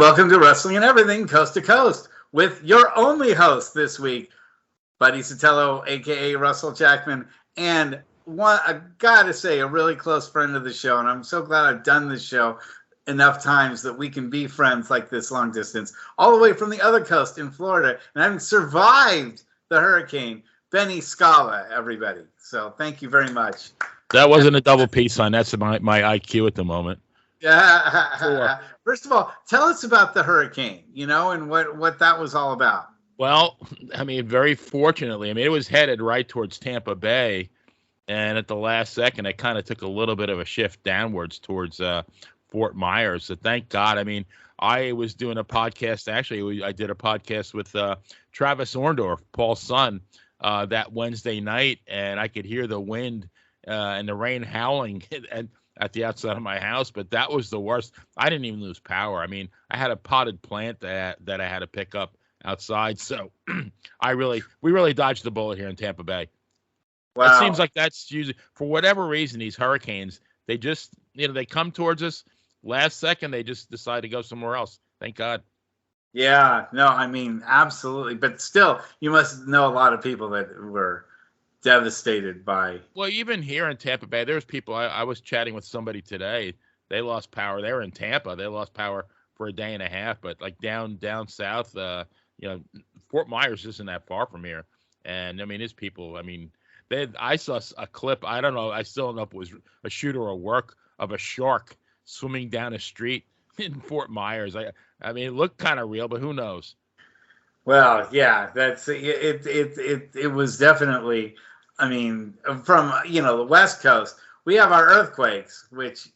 Welcome to Wrestling and Everything, Coast to Coast, with your only host this week, Buddy Sotelo, a.k.a. Russell Jackman, and I gotta say, a really close friend of the show, and I'm so glad I've done this show enough times that we can be friends like this long distance, all the way from the other coast in Florida, and having survived the hurricane, Benny Scala, everybody. So thank you very much. That wasn't a double P sign. That's my IQ at the moment. Yeah. First of all, tell us about the hurricane, and what that was all about. Well, I mean, very fortunately, it was headed right towards Tampa Bay, and at the last second, it kind of took a little bit of a shift downwards towards Fort Myers. So thank God. I mean, I was doing a podcast. Actually, I did a podcast with Travis Orndorff, Paul's son, that Wednesday night, and I could hear the wind and the rain howling at the outside of my house, but that was the worst. I didn't even lose power. I mean, I had a potted plant that I had to pick up outside, so we really dodged the bullet here in Tampa Bay. Wow. It seems like that's usually, for whatever reason, these hurricanes, they just, they come towards us last second, they just decide to go somewhere else. Thank God. Yeah, no, I mean, absolutely. But still, you must know a lot of people that were devastated by. Well, even here in Tampa Bay, there's people. I was chatting with somebody today. They lost power. They were in Tampa. They lost power for a day and a half. But like down south, Fort Myers isn't that far from here. And I mean, his people. I mean, I saw a clip. I don't know. I still don't know if it was a shoot or a work of a shark swimming down a street in Fort Myers. I mean, it looked kind of real, but who knows? Well, yeah, that's it. It was definitely. I mean, from the West Coast, we have our earthquakes, which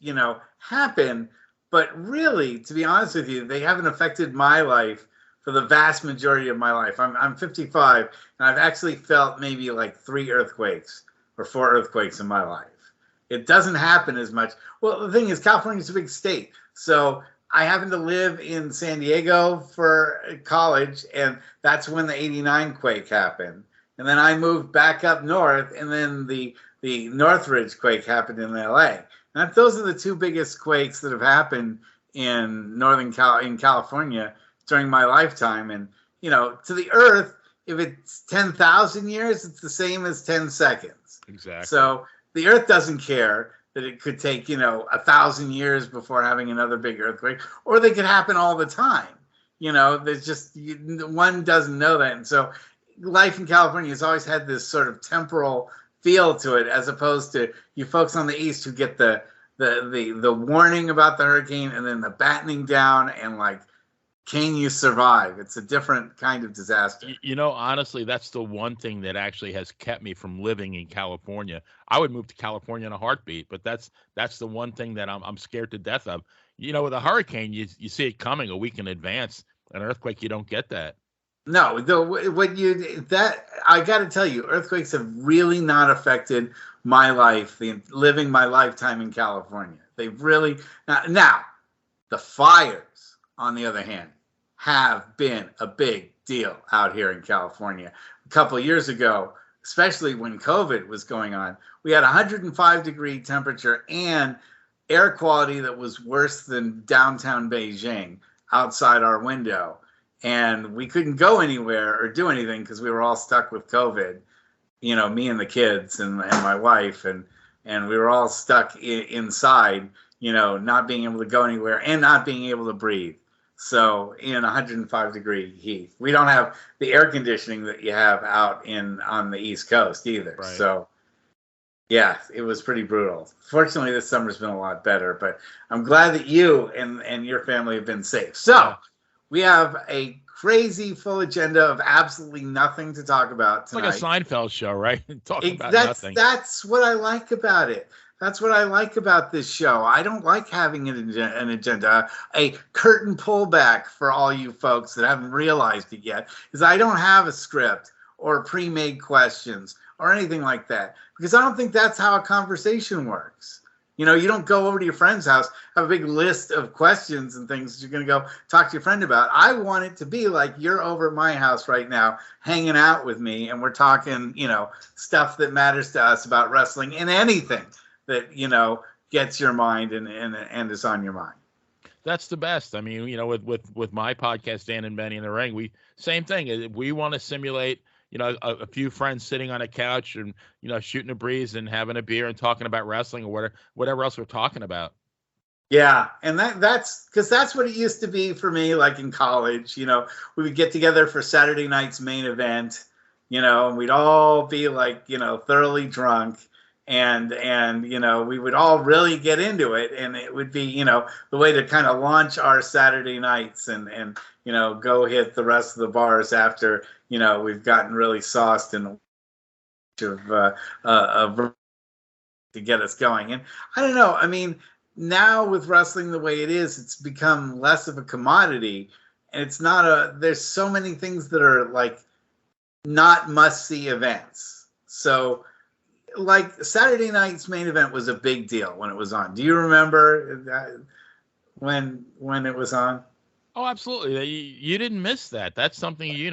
happen, but really, to be honest with you, they haven't affected my life for the vast majority of my life. I'm 55, and I've actually felt maybe like 3 earthquakes or 4 earthquakes in my life. It doesn't happen as much. Well, the thing is, California's a big state, so I happened to live in San Diego for college, and that's when the '89 quake happened. And then I moved back up north, and then the Northridge quake happened in LA. And those are the 2 biggest quakes that have happened in in California during my lifetime. And to the Earth, if it's 10,000 years, it's the same as 10 seconds. Exactly. So the Earth doesn't care that it could take 1,000 years before having another big earthquake, or they could happen all the time. There's just one doesn't know that, and so life in California has always had this sort of temporal feel to it, as opposed to you folks on the East who get the warning about the hurricane and then the battening down and like, can you survive? It's a different kind of disaster. Honestly, that's the one thing that actually has kept me from living in California. I would move to California in a heartbeat, but that's the one thing that I'm scared to death of. With a hurricane, you see it coming a week in advance. An earthquake, you don't get that. No, I got to tell you, earthquakes have really not affected my life, living my lifetime in California. They've really now the fires, on the other hand, have been a big deal out here in California. A couple of years ago, especially when COVID was going on, we had 105-degree temperature and air quality that was worse than downtown Beijing outside our window. And we couldn't go anywhere or do anything because we were all stuck with COVID, me and the kids and my wife, and we were all stuck inside, not being able to go anywhere and not being able to breathe. So in 105-degree heat, we don't have the air conditioning that you have out on the East Coast either. Right. So yeah, it was pretty brutal. Fortunately, this summer's been a lot better, but I'm glad that you and your family have been safe. So we have a crazy full agenda of absolutely nothing to talk about tonight. It's like a Seinfeld show, right? Talking about nothing. That's what I like about it. That's what I like about this show. I don't like having an agenda, a curtain pullback for all you folks that haven't realized it yet, is I don't have a script or pre-made questions or anything like that, because I don't think that's how a conversation works. You don't go over to your friend's house, have a big list of questions and things that you're going to go talk to your friend about. I want it to be like you're over at my house right now, hanging out with me, and we're talking, stuff that matters to us about wrestling and anything that, gets your mind and is on your mind. That's the best. I mean, with my podcast, Dan and Benny in the Ring, we same thing. We want to simulate, a few friends sitting on a couch and shooting a breeze and having a beer and talking about wrestling or whatever else we're talking about. Yeah, and that's because that's what it used to be for me. Like in college, we would get together for Saturday night's main event, and we'd all be like, thoroughly drunk, and we would all really get into it, and it would be, the way to kind of launch our Saturday nights, and go hit the rest of the bars after, we've gotten really sauced and of to get us going. And I don't know. I mean, now with wrestling the way it is, it's become less of a commodity, and it's not there's so many things that are like not must-see events. So like Saturday night's main event was a big deal when it was on. Do you remember that, when it was on? Oh, absolutely. You didn't miss that. That's something you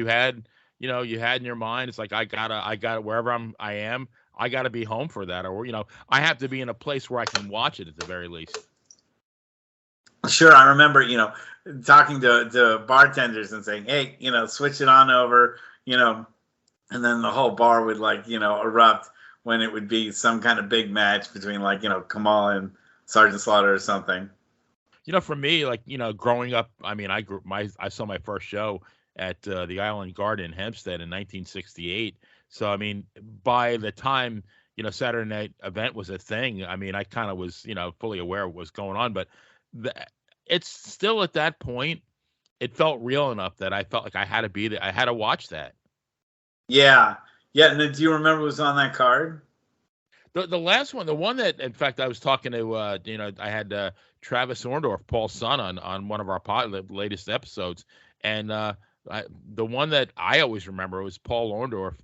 had you had in your mind. It's like I gotta wherever I am. I got to be home for that, or I have to be in a place where I can watch it at the very least. Sure, I remember talking to bartenders and saying, "Hey, switch it on over," and then the whole bar would erupt when it would be some kind of big match between Kamal and Sergeant Slaughter or something. For me, growing up, I mean, I saw my first show at the Island Garden in Hempstead in 1968. So, I mean, by the time, Saturday night event was a thing, I mean, I kind of was, fully aware of what was going on. But it's still at that point, it felt real enough that I felt like I had to be there. I had to watch that. Yeah. Yeah. And do you remember what was on that card? The last one, the one that, in fact, I was talking to, I had Travis Orndorff, Paul's son, on one of our latest episodes. And the one that I always remember was Paul Orndorff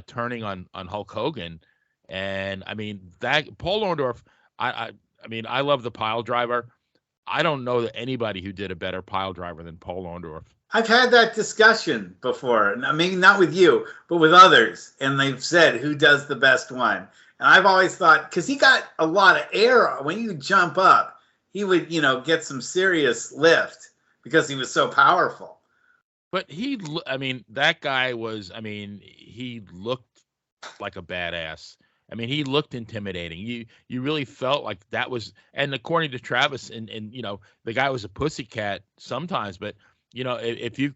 turning on Hulk Hogan. And I mean, that Paul Orndorff, I mean, I love the pile driver. I don't know that anybody who did a better pile driver than Paul Orndorff. I've had that discussion before. Maybe not with you, but with others. And they've said who does the best one. And I've always thought, because he got a lot of air when you jump up, he would, get some serious lift because he was so powerful. But that guy was, he looked like a badass. I mean, he looked intimidating. You really felt like that was, and according to Travis, and the guy was a pussycat sometimes, but if you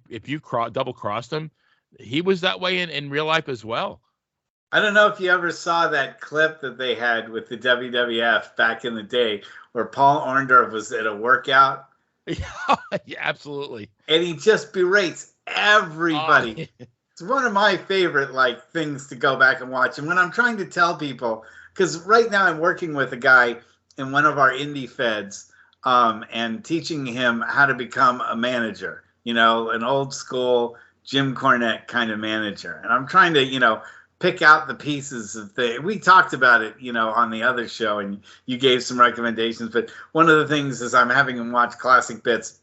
double crossed him, he was that way in real life as well. I don't know if you ever saw that clip that they had with the WWF back in the day where Paul Orndorff was at a workout. Yeah, absolutely. And he just berates everybody. It's one of my favorite things to go back and watch. And when I'm trying to tell people, because right now I'm working with a guy in one of our indie feds and teaching him how to become a manager, an old school Jim Cornette kind of manager. And I'm trying to, pick out the pieces of things. We talked about it, on the other show, and you gave some recommendations. But one of the things is I'm having him watch classic bits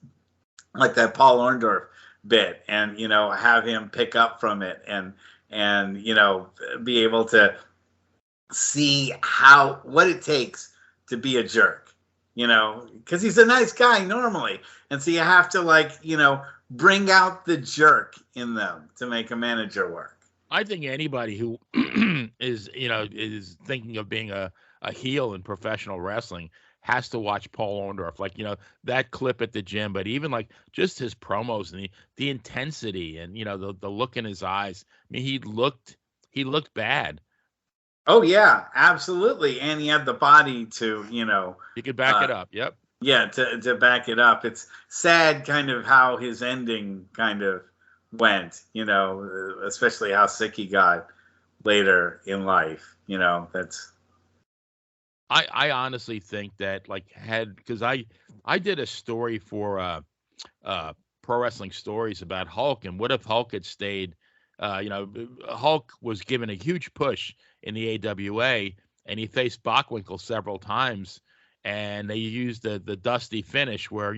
like that Paul Orndorff bit, and have him pick up from it, and be able to see what it takes to be a jerk, because he's a nice guy normally, and so you have to bring out the jerk in them to make a manager work. I think anybody who is thinking of being a heel in professional wrestling has to watch Paul Orndorff. That clip at the gym, but even just his promos and the intensity and the look in his eyes. I mean, he looked bad. Oh yeah, absolutely, and he had the body to he could back it up. Yep. Yeah, to back it up. It's sad, kind of how his ending kind of went, especially how sick he got later in life. That's. I honestly think that because I did a story for Pro Wrestling Stories about Hulk, and what if Hulk had stayed? Hulk was given a huge push in the AWA, and he faced Bockwinkel several times, and they used the dusty finish where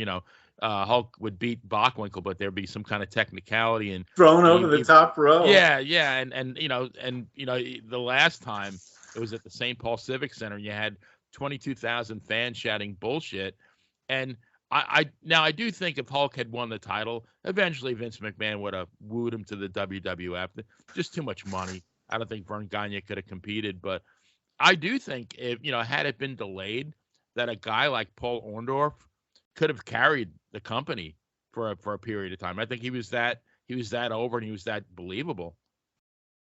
Hulk would beat Bockwinkel, but there'd be some kind of technicality and thrown over the top rope. Yeah, and the last time it was at the St. Paul Civic Center, and you had 22,000 fans shouting bullshit, and Now I do think if Hulk had won the title, eventually Vince McMahon would have wooed him to the WWF. Just too much money. I don't think Vern Gagne could have competed, but I do think if had it been delayed, that a guy like Paul Orndorff could have carried the company for a period of time. I think he was that over and he was that believable.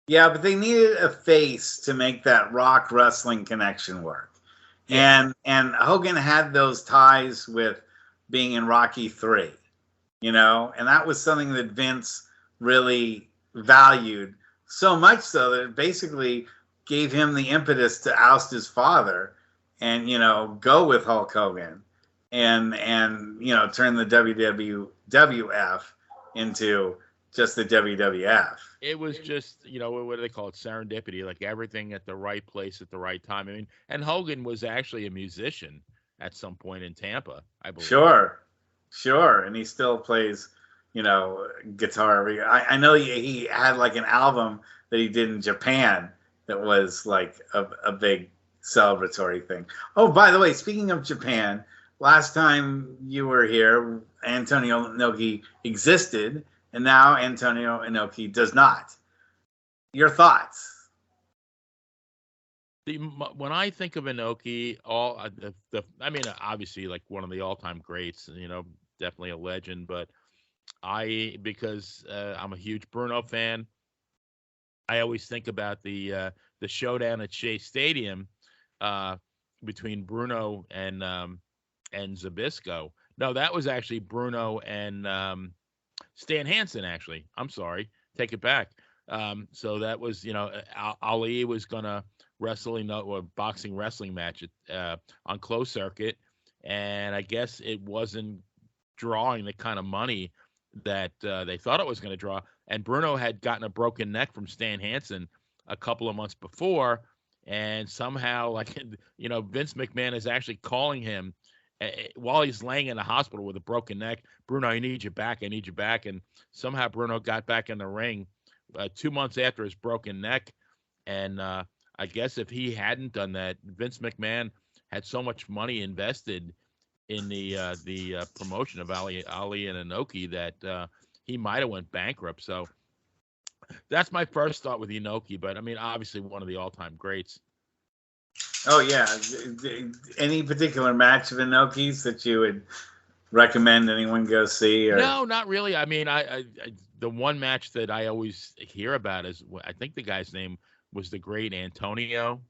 Yeah, but they needed a face to make that Rock wrestling connection work. Yeah. And Hogan had those ties with being in Rocky 3, and that was something that Vince really valued, so much so that it basically gave him the impetus to oust his father and, go with Hulk Hogan and turn the WWF into just the WWF. It was just, what do they call it? Serendipity, like everything at the right place at the right time. I mean, and Hogan was actually a musician at some point in Tampa, I believe. Sure. And he still plays, guitar. I know he had like an album that he did in Japan that was like a big celebratory thing. Oh, by the way, speaking of Japan, last time you were here, Antonio Inoki existed, and now Antonio Inoki does not. Your thoughts? When I think of Inoki, obviously like one of the all-time greats, definitely a legend, but because I'm a huge Bruno fan, I always think about the showdown at Shea Stadium between Bruno and Zbyszko. No, that was actually Bruno and Stan Hansen. Actually, I'm sorry, take it back. So that was Ali was gonna wrestle a boxing wrestling match on closed circuit, and I guess it wasn't drawing the kind of money that they thought it was going to draw. And Bruno had gotten a broken neck from Stan Hansen a couple of months before, and somehow, Vince McMahon is actually calling him while he's laying in the hospital with a broken neck. Bruno, I need you back. And somehow Bruno got back in the ring 2 months after his broken neck. And I guess if he hadn't done that, Vince McMahon had so much money invested in the promotion of Ali and Inoki that he might have went bankrupt. So that's my first thought with Inoki. But I mean, obviously one of the all-time greats. Oh yeah. Any particular match of Inoki's that you would recommend anyone go see? Or? No, not really. I mean, I the one match that I always hear about is, I think the guy's name was the great Antonio.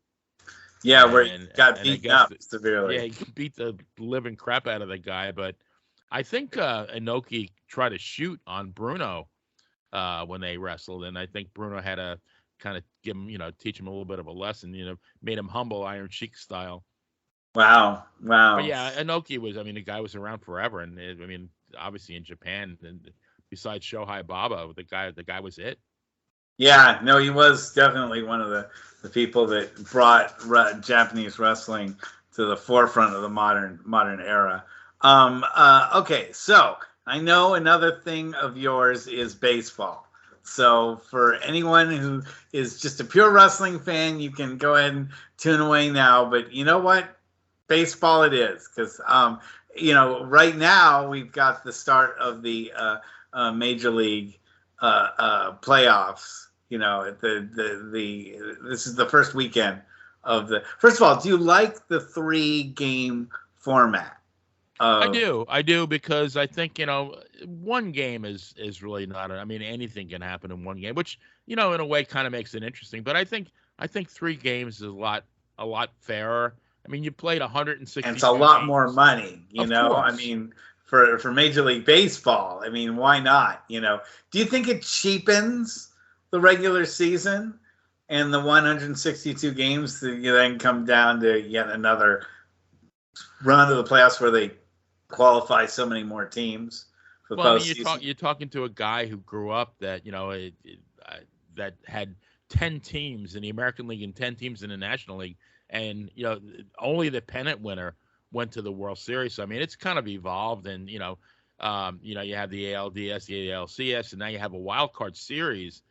Yeah, where he got beaten up severely. Yeah, he beat the living crap out of the guy. But I think Inoki tried to shoot on Bruno when they wrestled, and I think Bruno had to kind of give him, teach him a little bit of a lesson, made him humble, Iron Sheik style. Wow. But yeah, Inoki was, the guy was around forever, and obviously in Japan, and besides Shohei Baba, the guy was it. Yeah, no, he was definitely one of the people that brought Japanese wrestling to the forefront of the modern era. Okay, so I know another thing of yours is baseball. So for anyone who is just a pure wrestling fan, you can go ahead and tune away now. But you know what? Baseball it is, because right now we've got the start of the Major League playoffs. This is the first weekend of the. First of all, do you like the 3-game format? I do, because I think one game is really not. Anything can happen in one game, which in a way kind of makes it interesting. But I think 3 games is a lot fairer. You played 160. And it's a lot games. More money, Of course. For Major League Baseball, why not? Do you think it cheapens the regular season and the 162 games that you then come down to yet another run of the playoffs where they qualify so many more teams for postseason? You're talking to a guy who grew up that that had 10 teams in the American League and 10 teams in the National League, and only the pennant winner went to the World Series. So it's kind of evolved, and you have the ALDS, the ALCS, and now you have a wild card series.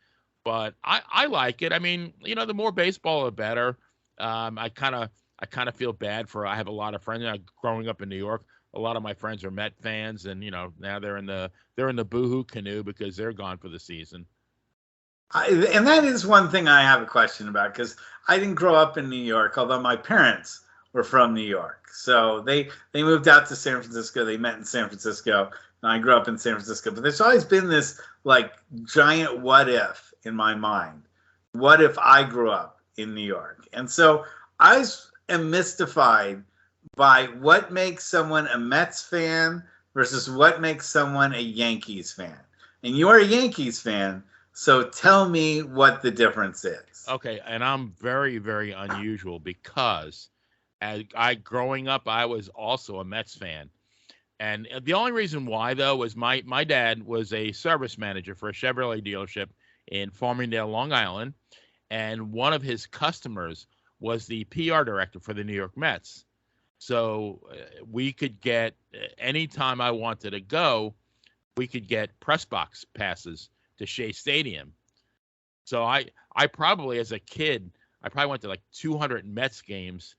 But I like it. The more baseball, the better. I kind of feel bad for. I have a lot of friends growing up in New York. a lot of my friends are Met fans, and now they're in the boohoo canoe because they're gone for the season. And that is one thing I have a question about, because I didn't grow up in New York, although my parents were from New York. So they moved out to San Francisco. They met in San Francisco, and I grew up in San Francisco. But there's always been this like giant what if in my mind. What if I grew up in New York? And so I am mystified by what makes someone a Mets fan versus what makes someone a Yankees fan. And you're a Yankees fan, so tell me what the difference is. Okay, and I'm very, very unusual because growing up, I was also a Mets fan. And the only reason why, though, was my dad was a service manager for a Chevrolet dealership in Farmingdale, Long Island. And one of his customers was the PR director for the New York Mets. So we could get, anytime I wanted to go, we could get press box passes to Shea Stadium. So I probably, as a kid, I probably went to like 200 Mets games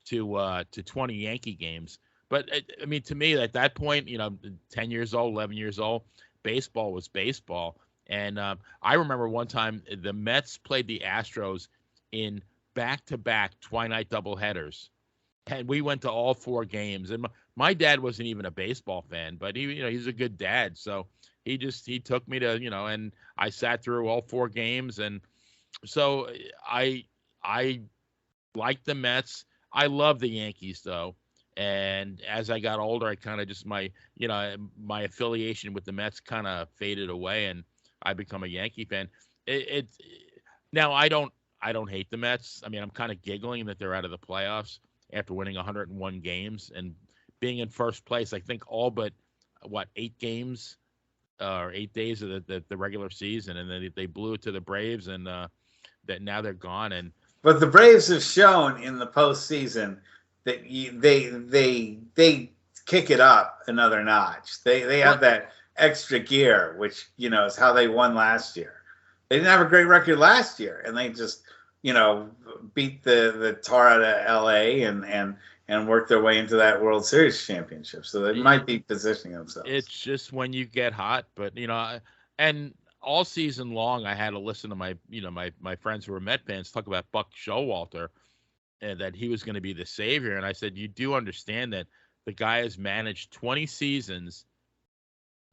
to 20 Yankee games. But I mean, to me, at that point, 10 years old, 11 years old, baseball was baseball. And I remember one time the Mets played the Astros in back-to-back twilight doubleheaders, and we went to all 4 games. And my dad wasn't even a baseball fan, but he's a good dad, so he took me to and I sat through all 4 games, and so I liked the Mets. I love the Yankees though. And as I got older, I kind of just my affiliation with the Mets kind of faded away, and I become a Yankee fan. Now I don't hate the Mets. I mean, I'm kind of giggling that they're out of the playoffs after winning 101 games and being in first place. I think all but 8 games or 8 days of the regular season, and then they blew it to the Braves, and that now they're gone. But the Braves have shown in the postseason that they kick it up another notch. They have that extra gear, which is how they won last year. They didn't have a great record last year, and they just beat the tar out of LA and worked their way into that World Series championship. So they might be positioning themselves. It's just when you get hot, but and all season long I had to listen to my friends who were Met fans talk about Buck Showalter, and that he was going to be the savior. And I said, you do understand that the guy has managed 20 seasons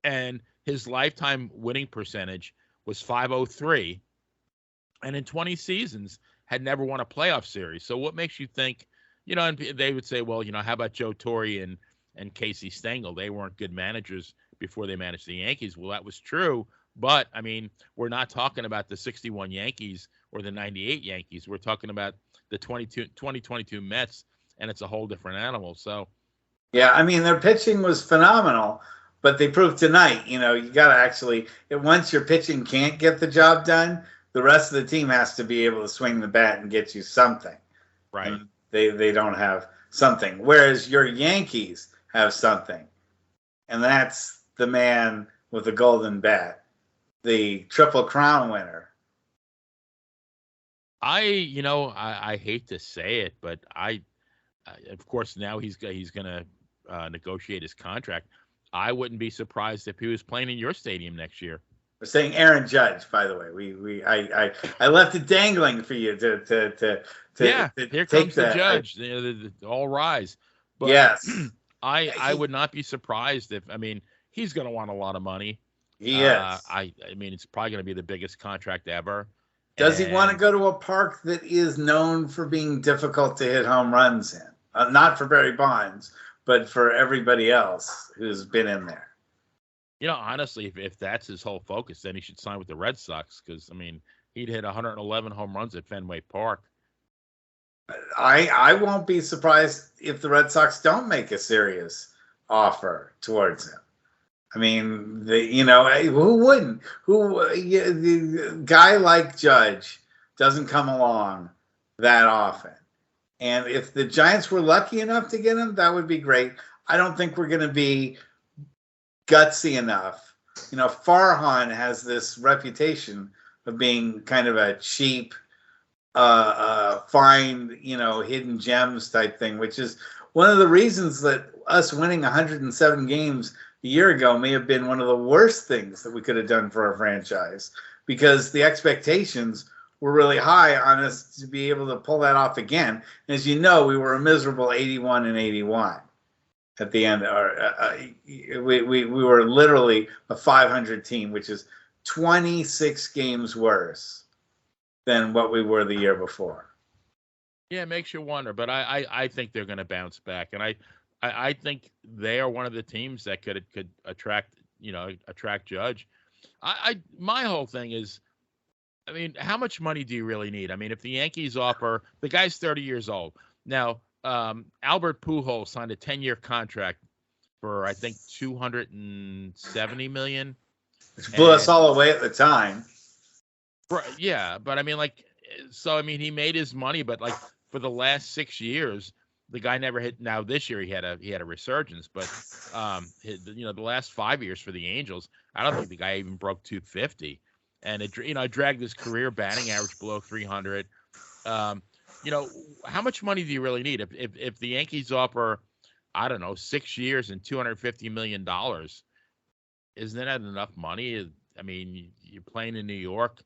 and his lifetime winning percentage was .503, and in 20 seasons had never won a playoff series. So what makes you think, and they would say, well, how about Joe Torre and Casey Stengel? They weren't good managers before they managed the Yankees. Well, that was true. But, I mean, we're not talking about the 61 Yankees or the 98 Yankees. We're talking about the 2022 Mets, and it's a whole different animal. So, yeah, I mean, their pitching was phenomenal, but they proved tonight, you got to actually, once your pitching can't get the job done, the rest of the team has to be able to swing the bat and get you something. Right. And they don't have something, whereas your Yankees have something, and that's the man with the golden bat, the Triple Crown winner. I hate to say it, but of course now he's going to negotiate his contract. I wouldn't be surprised if he was playing in your stadium next year. We're saying Aaron Judge, by the way. I left it dangling for you to here comes the Judge. All rise. But yes, I would not be surprised if he's going to want a lot of money. He is. I mean, it's probably going to be the biggest contract ever. Does he want to go to a park that is known for being difficult to hit home runs in? Not for Barry Bonds, but for everybody else who's been in there. Honestly, if that's his whole focus, then he should sign with the Red Sox, because, he'd hit 111 home runs at Fenway Park. I won't be surprised if the Red Sox don't make a serious offer towards him. I mean, who wouldn't? The guy like Judge doesn't come along that often. And if the Giants were lucky enough to get him, that would be great. I don't think we're going to be gutsy enough. Farhan has this reputation of being kind of a cheap, find, hidden gems type thing, which is one of the reasons that us winning 107 games a year ago may have been one of the worst things that we could have done for our franchise, because the expectations were really high on us to be able to pull that off again. And as you know, we were a miserable 81-81 at the end. We were literally a 500 team, which is 26 games worse than what we were the year before. Yeah, it makes you wonder, but I think they're going to bounce back, and I think they are one of the teams that could attract Judge. My whole thing is, I mean, how much money do you really need? I mean, if the Yankees offer, the guy's 30 years old now. Albert Pujols signed a 10-year contract for, I think, $270 million, which blew us all away at the time. Right? Yeah, but I mean, like, so I mean, he made his money, but like for the last 6 years, the guy never hit. Now this year he had a resurgence, but the last 5 years for the Angels, I don't think the guy even broke 250, and it dragged his career batting average below 300. How much money do you really need? If the Yankees offer, I don't know, 6 years and $250 million, isn't that enough money? I mean, you're playing in New York,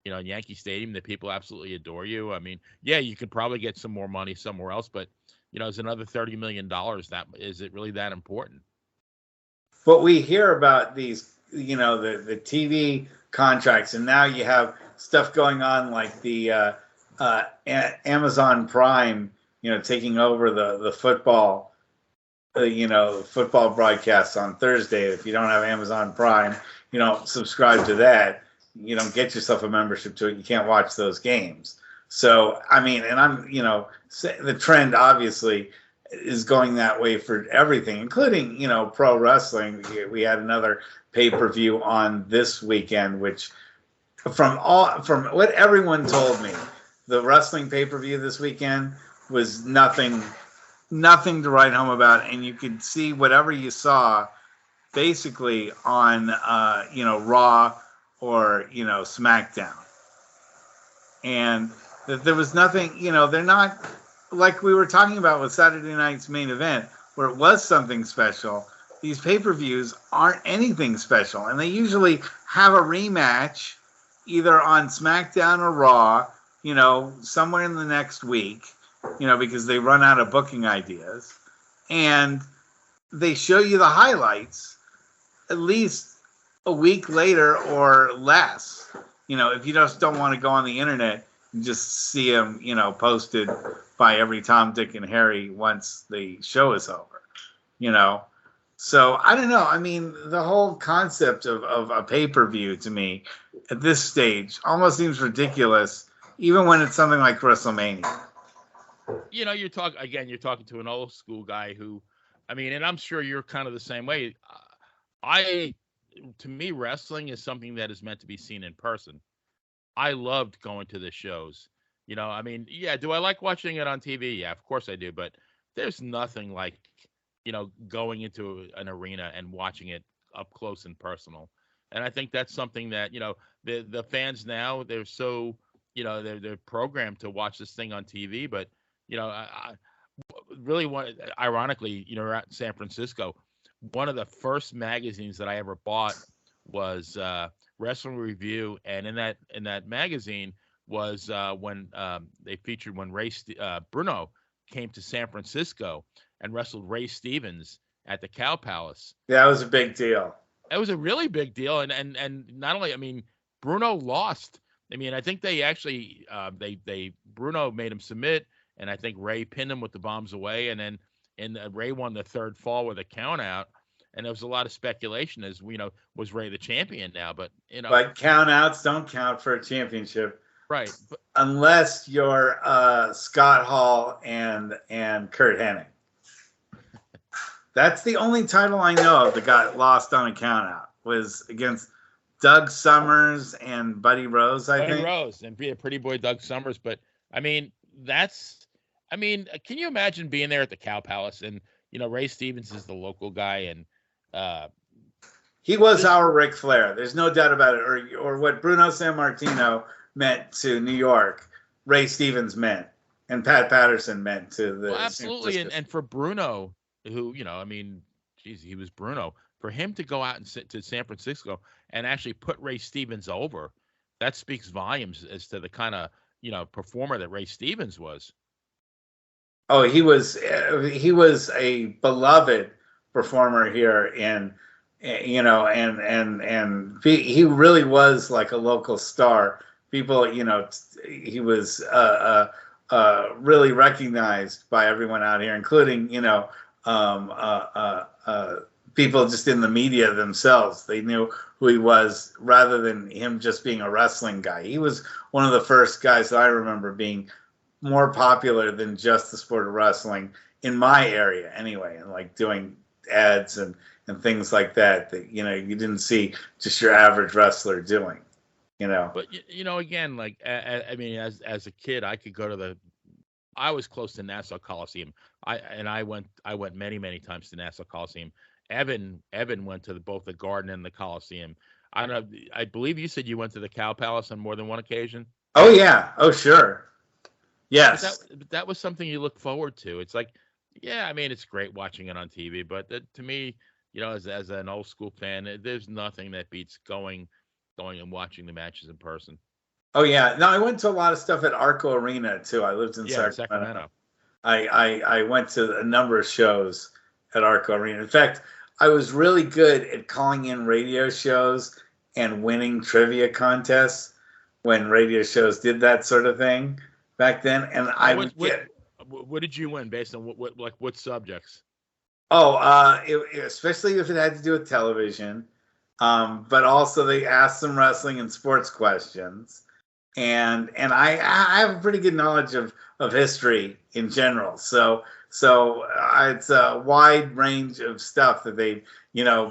in Yankee Stadium, that people absolutely adore you. I mean, yeah, you could probably get some more money somewhere else, but it's another $30 million. That is it really that important? But we hear about these, the TV contracts, and now you have stuff going on like the Amazon Prime, taking over the football, football broadcasts on Thursday. If you don't have Amazon Prime, you don't subscribe to that, you don't get yourself a membership to it, you can't watch those games. So, I mean, and I'm, the trend obviously is going that way for everything, including, pro wrestling. We had another pay-per-view on this weekend, which from what everyone told me, the wrestling pay-per-view this weekend was nothing to write home about. And you could see whatever you saw basically on, Raw or, SmackDown. And that there was nothing, they're not like we were talking about with Saturday night's main event, where it was something special. These pay-per-views aren't anything special. And they usually have a rematch either on SmackDown or Raw, somewhere in the next week, because they run out of booking ideas. And they show you the highlights at least a week later or less. If you just don't want to go on the internet and just see them, posted by every Tom, Dick, and Harry once the show is over, So I don't know. I mean, the whole concept of a pay-per-view to me at this stage almost seems ridiculous, even when it's something like WrestleMania. You're talking to an old school guy who, I mean, and I'm sure you're kind of the same way. To me, wrestling is something that is meant to be seen in person. I loved going to the shows. I mean, yeah, do I like watching it on TV? Yeah, of course I do. But there's nothing like, going into an arena and watching it up close and personal. And I think that's something that, the fans now, they're so, they're programmed to watch this thing on TV. But, I really ironically, at San Francisco, one of the first magazines that I ever bought was Wrestling Review, and in that magazine was when they featured when Bruno came to San Francisco and wrestled Ray Stevens at the Cow Palace. Yeah, that was a big deal. It was a really big deal, and not only, I mean, Bruno lost. I mean, I think they actually Bruno made him submit, and I think Ray pinned him with the bombs away, and then Ray won the third fall with a count out. And there was a lot of speculation as was Ray the champion now, but But count outs don't count for a championship, right? Unless you're Scott Hall and Kurt Hennig. That's the only title I know of that got lost on a count out, was against Doug Summers and Buddy Rose, I think. Buddy Rose and be a pretty boy Doug Summers, but I mean can you imagine being there at the Cow Palace and Ray Stevens is the local guy, and he was our Ric Flair. There's no doubt about it. Or what Bruno Sammartino meant to New York, Ray Stevens meant, and Pat Patterson meant to the. Well, absolutely, and for Bruno, who, I mean, geez, he was Bruno. For him to go out and sit to San Francisco and actually put Ray Stevens over, that speaks volumes as to the kind of, performer that Ray Stevens was. Oh, he was a beloved performer here in, and he really was like a local star. People, he was really recognized by everyone out here, including um, uh, uh, people just in the media themselves. They knew who he was rather than him just being a wrestling guy. He was one of the first guys that I remember being more popular than just the sport of wrestling in my area anyway, and like doing ads and things like that you didn't see just your average wrestler doing. But again, like I mean, as a kid, I could go to I was close to Nassau Coliseum. I went many times to Nassau Coliseum. Evan went to both the Garden and the Coliseum. I don't know. I believe you said you went to the Cow Palace on more than one occasion. Oh yeah. Oh sure. Yes. But that was something you look forward to. It's like, yeah, I mean, it's great watching it on TV, but to me, as an old school fan, there's nothing that beats going and watching the matches in person. Oh yeah. No, I went to a lot of stuff at Arco Arena too. I lived in Sacramento. I went to a number of shows at Arco Arena. In fact, I was really good at calling in radio shows and winning trivia contests when radio shows did that sort of thing back then. And I would get. What did you win based on what subjects? Oh, especially if it had to do with television, but also they asked some wrestling and sports questions, and I have a pretty good knowledge of history in general. So it's a wide range of stuff that they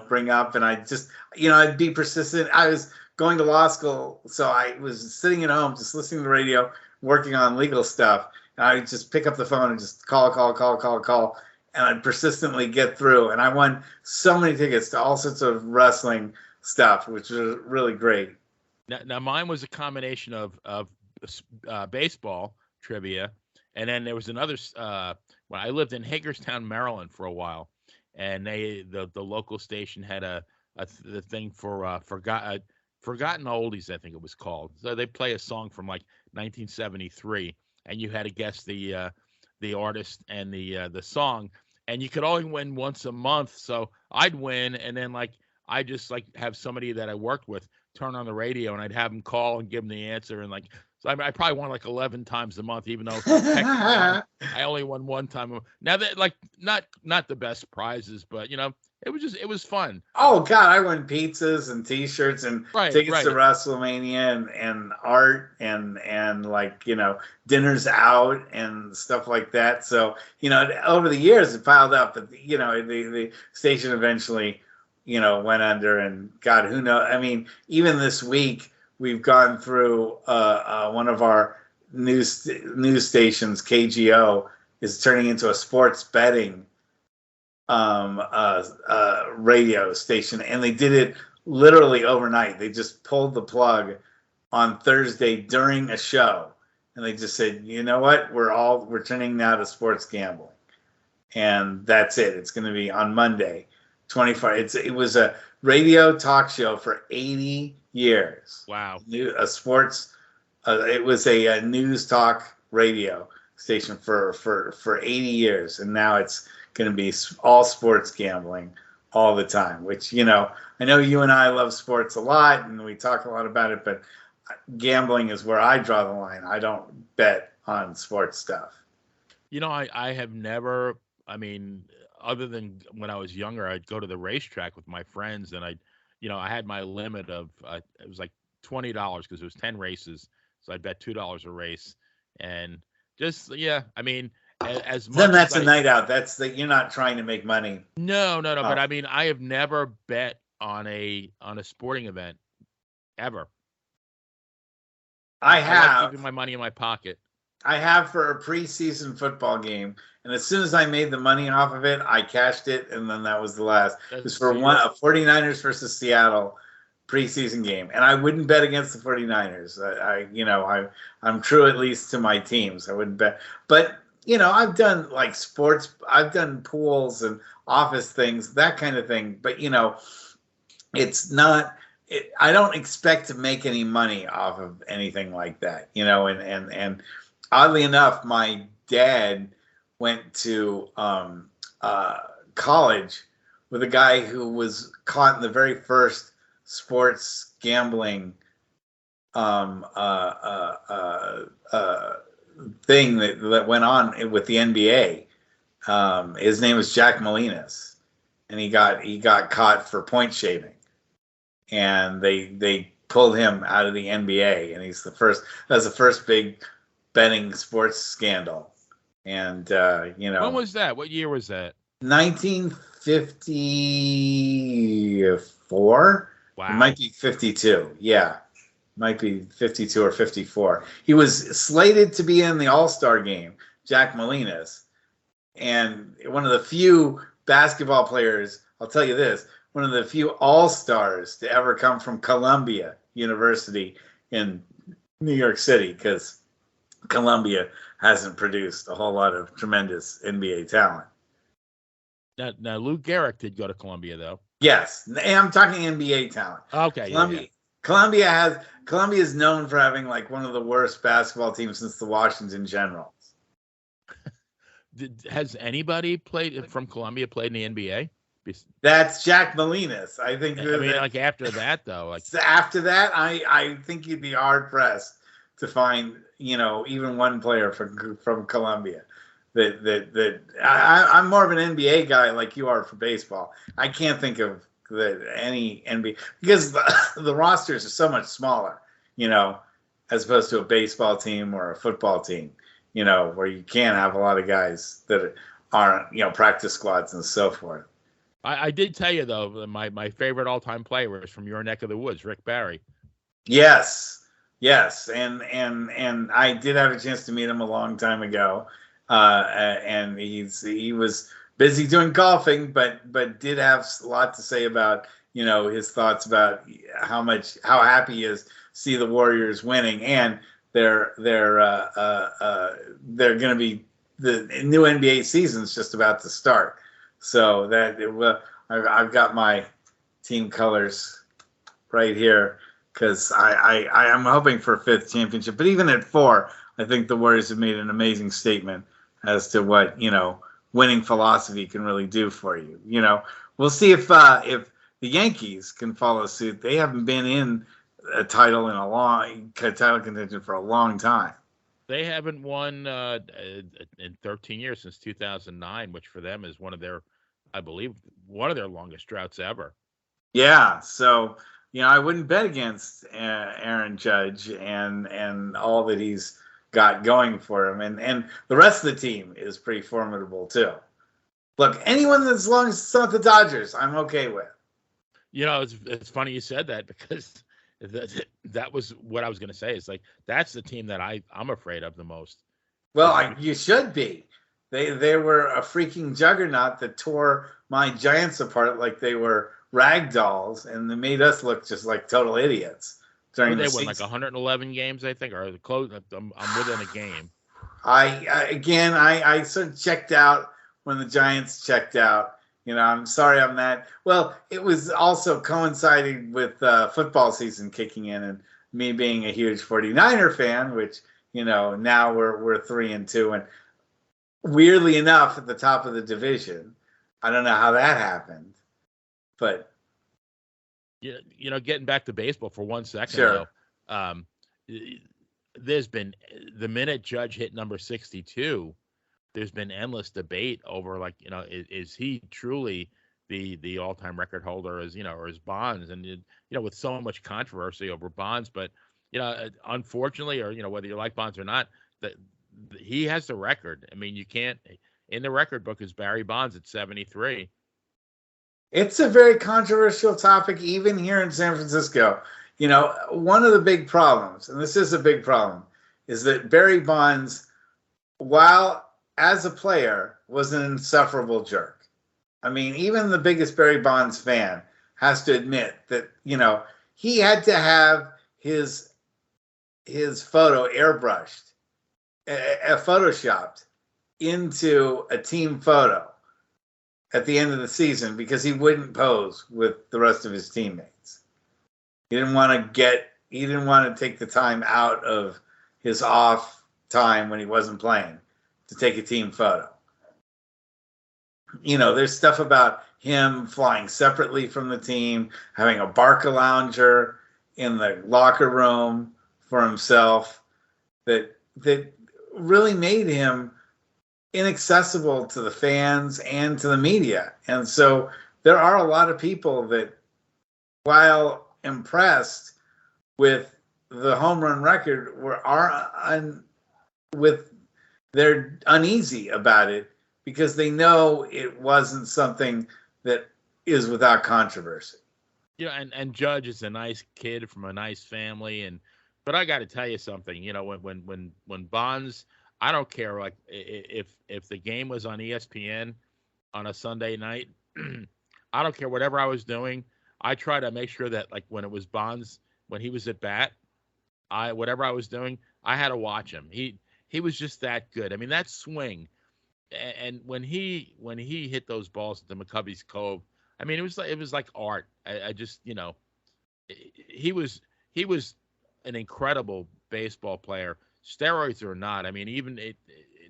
bring up, and I just I'd be persistent. I was going to law school, so I was sitting at home just listening to the radio, working on legal stuff. And I would just pick up the phone and just call, and I'd persistently get through. And I won so many tickets to all sorts of wrestling stuff, which was really great. Now mine was a combination of baseball trivia, and then there was another. When I lived in Hagerstown, Maryland, for a while, and the local station had the thing for forgotten oldies, I think it was called. So they play a song from like 1973, and you had to guess the artist and the song, and you could only win once a month. So I'd win, and then I just have somebody that I worked with turn on the radio, and I'd have them call and give them the answer, and so I probably won 11 times a month, even though I only won one time. Now that not the best prizes, but it was fun. Oh God, I won pizzas and T-shirts and tickets to WrestleMania and art and dinners out and stuff like that. So over the years it piled up, but the station eventually went under, and God, who knows? I mean, even this week we've gone through one of our news stations, KGO, is turning into a sports betting radio station, and they did it literally overnight. They just pulled the plug on Thursday during a show, and they just said, you know what, we're turning now to sports gambling, and that's it. It's going to be on Monday, 25. It was a radio talk show for 80 years. Wow. A sports. It was a news talk radio station for 80 years, and now it's going to be all sports gambling all the time, which I know you and I love sports a lot and we talk a lot about it, but gambling is where I draw the line. I don't bet on sports stuff. I have never, I mean, other than when I was younger, I'd go to the racetrack with my friends, and I had my limit of it was like $20 because it was 10 races, so I'd bet $2 a race, and just I mean, as much then that's a night out. You're not trying to make money. No. Oh. But I mean, I have never bet on a sporting event ever. I have like keeping my money in my pocket. I have for a preseason football game, and as soon as I made the money off of it, I cashed it, and then that was the last. It was for a 49ers versus Seattle preseason game, and I wouldn't bet against the 49ers. I'm true at least to my teams. I wouldn't bet, but I've done like sports, I've done pools and office things, that kind of thing. But it's not. I don't expect to make any money off of anything like that. And oddly enough, my dad went to college with a guy who was caught in the very first sports gambling thing that went on with the NBA. His name was Jack Molinas, and he got caught for point shaving, and they pulled him out of the NBA, and that's the first big betting sports scandal. And when was that? What year was that? 1954. Wow. It might be 52. Yeah. Might be 52 or 54. He was slated to be in the All-Star game, Jack Molinas. And one of the few basketball players, I'll tell you this, one of the few All-Stars to ever come from Columbia University in New York City, because Columbia hasn't produced a whole lot of tremendous NBA talent. Now Lou Gehrig did go to Columbia, though. Yes, and I'm talking NBA talent. Okay, Columbia, yeah. Columbia is known for having like one of the worst basketball teams since the Washington Generals. Has anybody from Columbia played in the NBA? That's Jack Molinas. I think. Like after that, though. After that, I think you'd be hard pressed to find even one player from Columbia. I'm more of an NBA guy like you are for baseball. I can't think of any NBA, because the rosters are so much smaller, as opposed to a baseball team or a football team, where you can't have a lot of guys that aren't, practice squads and so forth. I did tell you, though, my favorite all-time player is from your neck of the woods, Rick Barry. Yes, and I did have a chance to meet him a long time ago, and he was busy doing golfing, but did have a lot to say about his thoughts about how happy he is to see the Warriors winning, and they're going to be, the new NBA season's just about to start, so I've got my team colors right here, because I am hoping for a 5th championship, but even at 4, I think the Warriors have made an amazing statement as to what winning philosophy can really do for you. We'll see if the Yankees can follow suit. They haven't been in a title contention for a long time. They haven't won in 13 years, since 2009, which for them is one of their longest droughts ever. Yeah, so I wouldn't bet against Aaron Judge and all that he's got going for him, and the rest of the team is pretty formidable too. Look, anyone that's as long as it's not the Dodgers, I'm okay with. It's funny you said that, because that was what I was going to say. It's like, that's the team that I'm afraid of the most. Well, you should be. They were a freaking juggernaut that tore my Giants apart like they were rag dolls, and they made us look just like total idiots. They won like 111 games, I think, or close. I'm within a game. I sort of checked out when the Giants checked out. I'm sorry I'm that. Well, it was also coinciding with football season kicking in, and me being a huge 49er fan, which now we're 3-2, and weirdly enough at the top of the division. I don't know how that happened, but. Getting back to baseball for 1 second, sure. Though, there's been, the minute Judge hit number 62, there's been endless debate over, like, is he truly the all-time record holder, or is Bonds, and with so much controversy over Bonds, but unfortunately, or whether you like Bonds or not, that he has the record. I mean, you can't, in the record book is Barry Bonds at 73. It's a very controversial topic, even here in San Francisco. One of the big problems, and this is a big problem, is that Barry Bonds, while as a player, was an insufferable jerk. I mean, even the biggest Barry Bonds fan has to admit that, he had to have his photo airbrushed, photoshopped into a team photo at the end of the season because he wouldn't pose with the rest of his teammates. He didn't want to take the time out of his off time when he wasn't playing to take a team photo. There's stuff about him flying separately from the team, having a Barca lounger in the locker room for himself that really made him inaccessible to the fans and to the media. And so there are a lot of people that, while impressed with the home run record, they're uneasy about it because they know it wasn't something that is without controversy. And Judge is a nice kid from a nice family, but I got to tell you something. When Bonds, I don't care. Like if the game was on ESPN on a Sunday night, I don't care whatever I was doing. I try to make sure that, like, when it was Bonds, when he was at bat, whatever I was doing, I had to watch him. He was just that good. I mean, that swing, and when he hit those balls at the McCovey's Cove, I mean, it was like art. I just, he was an incredible baseball player, steroids or not. I mean,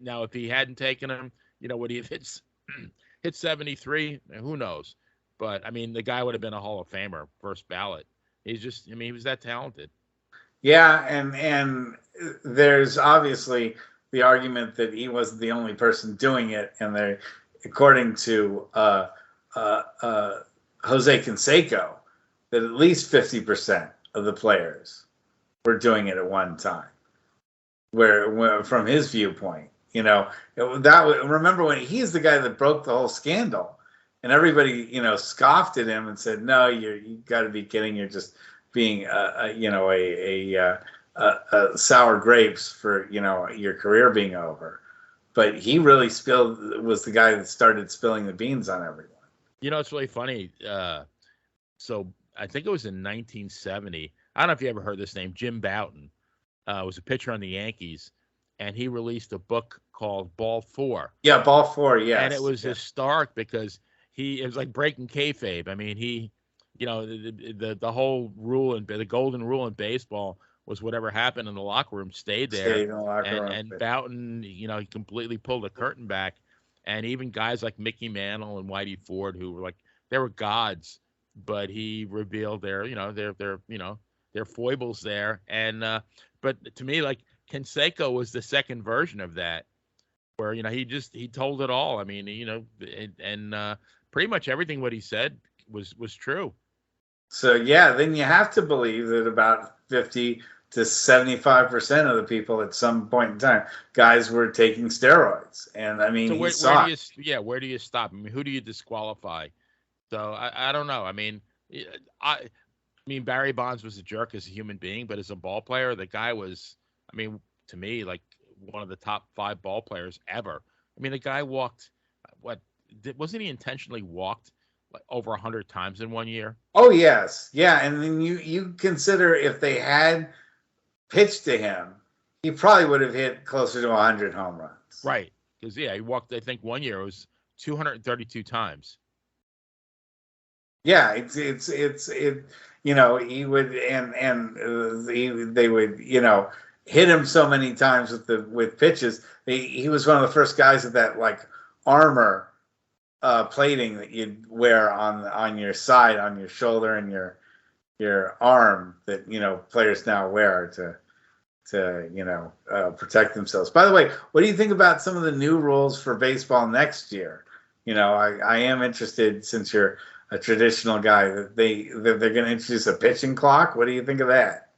now if he hadn't taken them, would he have hit 73? Who knows? But I mean, the guy would have been a Hall of Famer, first ballot. He was that talented. Yeah, and there's obviously the argument that he wasn't the only person doing it, and according to Jose Canseco, that at least 50% of the players were doing it at one time. Where from his viewpoint, remember when he's the guy that broke the whole scandal. And everybody, scoffed at him and said, "No, you got to be kidding! You're just being, sour grapes for, your career being over." But he really was the guy that started spilling the beans on everyone. It's really funny. So I think it was in 1970. I don't know if you ever heard this name. Jim Bouton was a pitcher on the Yankees, and he released a book called Ball 4. Yeah, Ball 4. Yes, and it was historic because it was like breaking kayfabe. I mean, the whole rule the golden rule in baseball was whatever happened in the locker room stayed there. Stayed in the locker room. And Bouton, he completely pulled the curtain back. And even guys like Mickey Mantle and Whitey Ford, who were they were gods, but he revealed their foibles there. And but to me, like, Canseco was the second version of that, where he told it all. I mean, and pretty much everything what he said was true. So yeah, then you have to believe that about 50 to 75% of the people at some point in time, guys were taking steroids. And I mean, where do you stop? I mean, who do you disqualify? So I don't know. I mean, Barry Bonds was a jerk as a human being, but as a ball player, the guy was, I mean, to me, like, one of the top 5 ball players ever. I mean, the guy walked, wasn't he intentionally walked like over 100 times in one year? Oh, yes. Yeah. And then you consider if they had pitched to him, he probably would have hit closer to 100 home runs. Right. Because, he walked, I think one year it was 232 times. Yeah, he would, they would, hit him so many times with pitches. He was one of the first guys with that, like, armor plating that you'd wear on your side, on your shoulder and your arm that players now wear to protect themselves. By the way, what do you think about some of the new rules for baseball next year? I am interested, since you're a traditional guy, that they're going to introduce a pitching clock. What do you think of that?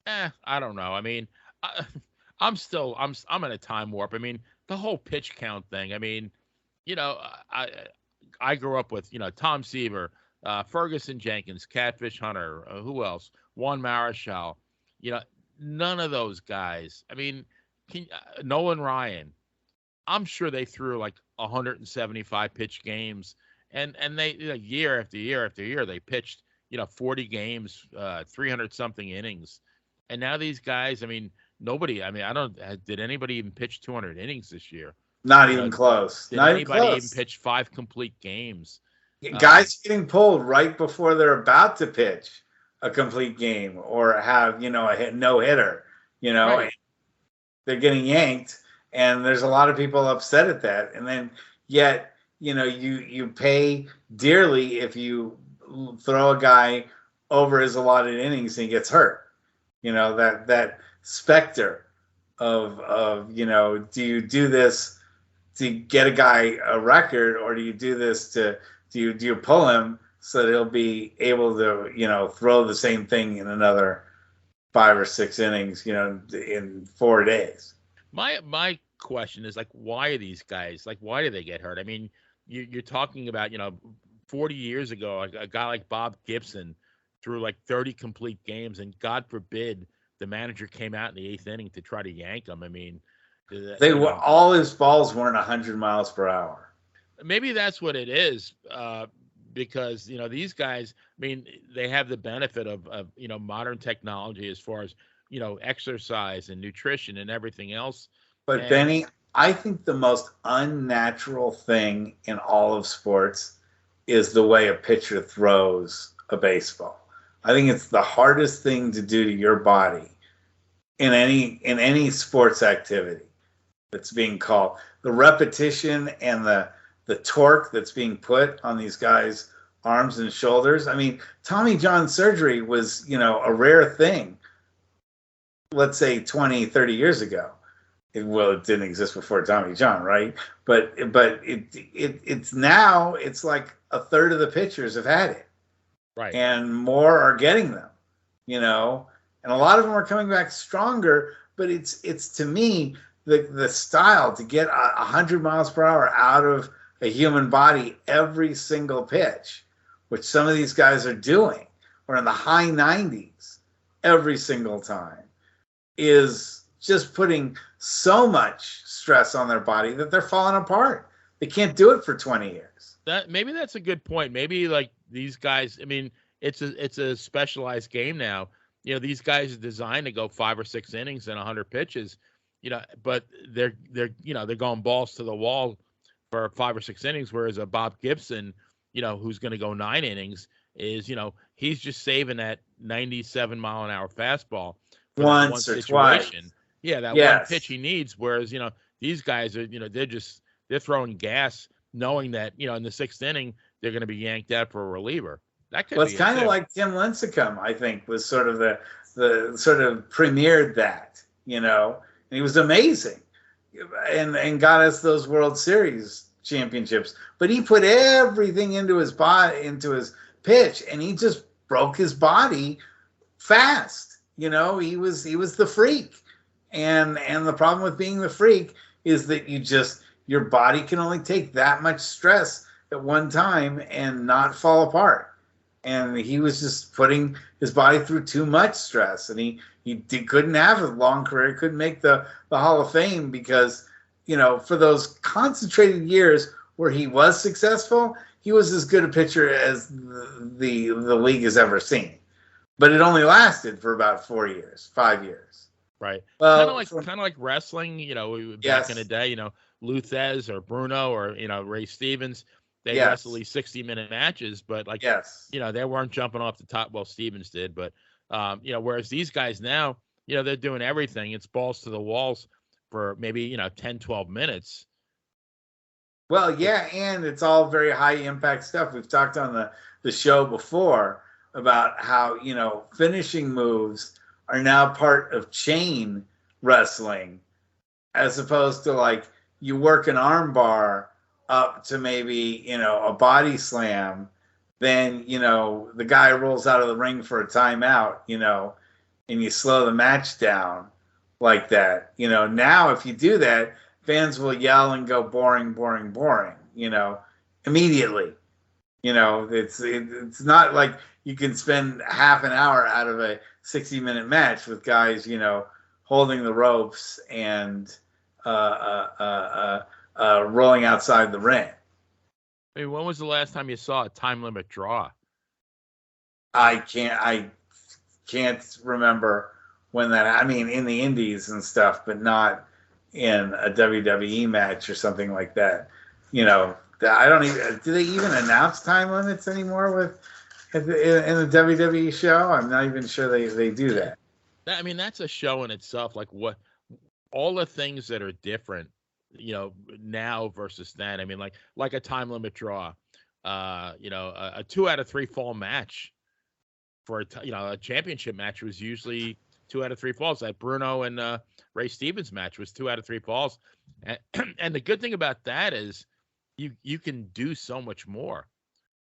I don't know. I mean, I'm in a time warp. I mean, the whole pitch count thing. I mean, I grew up with, Tom Seaver, Ferguson Jenkins, Catfish Hunter, who else? Juan Marichal. None of those guys. I mean, Nolan Ryan. I'm sure they threw like 175 pitch games, and they, year after year after year, they pitched 40 games, 300 something innings, and now these guys. I mean, nobody. I mean, did anybody even pitch 200 innings this year? Not You even know, close. did Not even anybody even close. pitch 5 complete games? Guys getting pulled right before they're about to pitch a complete game or have, a no hitter, Right. they're getting yanked, and there's a lot of people upset at that. And then yet, you pay dearly if you throw a guy over his allotted innings and he gets hurt. That specter of do you do this to get a guy a record, or do you do this to do you pull him so that he'll be able to throw the same thing in another 5 or 6 innings in 4 days? My question is, like, why are these guys, like, why do they get hurt? I mean, you're talking about 40 years ago, a guy like Bob Gibson threw like 30 complete games, and God forbid the manager came out in the 8th inning to try to yank him. I mean, They were all his balls weren't 100 miles per hour. maybe that's what it is, because these guys, I mean, they have the benefit of modern technology as far as exercise and nutrition and everything else. But Benny, I think the most unnatural thing in all of sports is the way a pitcher throws a baseball. I think it's the hardest thing to do to your body in any sports activity that's being called. The repetition and the torque that's being put on these guys' arms and shoulders. I mean, Tommy John surgery was, a rare thing, let's say 20, 30 years ago. It didn't exist before Tommy John, right? But it's now, it's like a third of the pitchers have had it. Right. And more are getting them, and a lot of them are coming back stronger, but it's to me, the style to get 100 miles per hour out of a human body every single pitch, which some of these guys are doing, or in the high 90s every single time, is just putting so much stress on their body that they're falling apart. They can't do it for 20 years. Maybe that's a good point. Maybe like these guys, I mean, it's a specialized game now. These guys are designed to go 5 or 6 innings and 100 pitches, but they're going balls to the wall for 5 or 6 innings, whereas a Bob Gibson, who's going to go 9 innings, is, he's just saving that 97 mile an hour fastball for that one situation. Twice. Yeah, that one pitch he needs. Whereas, these guys are, they're throwing gas, knowing that, in the 6th inning, they're going to be yanked out for a reliever. That could be it's kind of like Tim Lincecum, I think, was sort of the sort of premiered that, and he was amazing and got us those World Series championships. But he put everything into his body, into his pitch, and he just broke his body fast. He was the freak. And the problem with being the freak is that your body can only take that much stress at one time and not fall apart. And he was just putting his body through too much stress, and he couldn't have a long career. He couldn't make the Hall of Fame because, for those concentrated years where he was successful, he was as good a pitcher as the league has ever seen. But it only lasted for about 4 years, 5 years. Right. Well, kind of like wrestling, back in the day, Lou Thez or Bruno or, Ray Stevens, they wrestled these 60-minute matches, but they weren't jumping off the top. Well, Stevens did, but, whereas these guys now, they're doing everything. It's balls to the walls for maybe, 10, 12 minutes. Well, yeah, and it's all very high impact stuff. We've talked on the show before about how, finishing moves are now part of chain wrestling, as opposed to like you work an arm bar up to maybe, a body slam, then, the guy rolls out of the ring for a timeout, and you slow the match down like that. Now if you do that, fans will yell and go boring, boring, boring, immediately. It's not like you can spend half an hour out of a 60-minute match with guys, holding the ropes and rolling outside the ring. I mean, when was the last time you saw a time limit draw? I can't remember when that. I mean, in the Indies and stuff, but not in a WWE match or something like that. You know, I don't even. Do they even announce time limits anymore in the WWE show? I'm not even sure they do that. I mean, that's a show in itself. Like what all the things that are different, now versus then. I mean, like a time limit draw, a 2 out of 3 fall match for a championship match was usually 2 out of 3 falls. That Bruno and Ray Stevens match was 2 out of 3 falls, and the good thing about that is you can do so much more.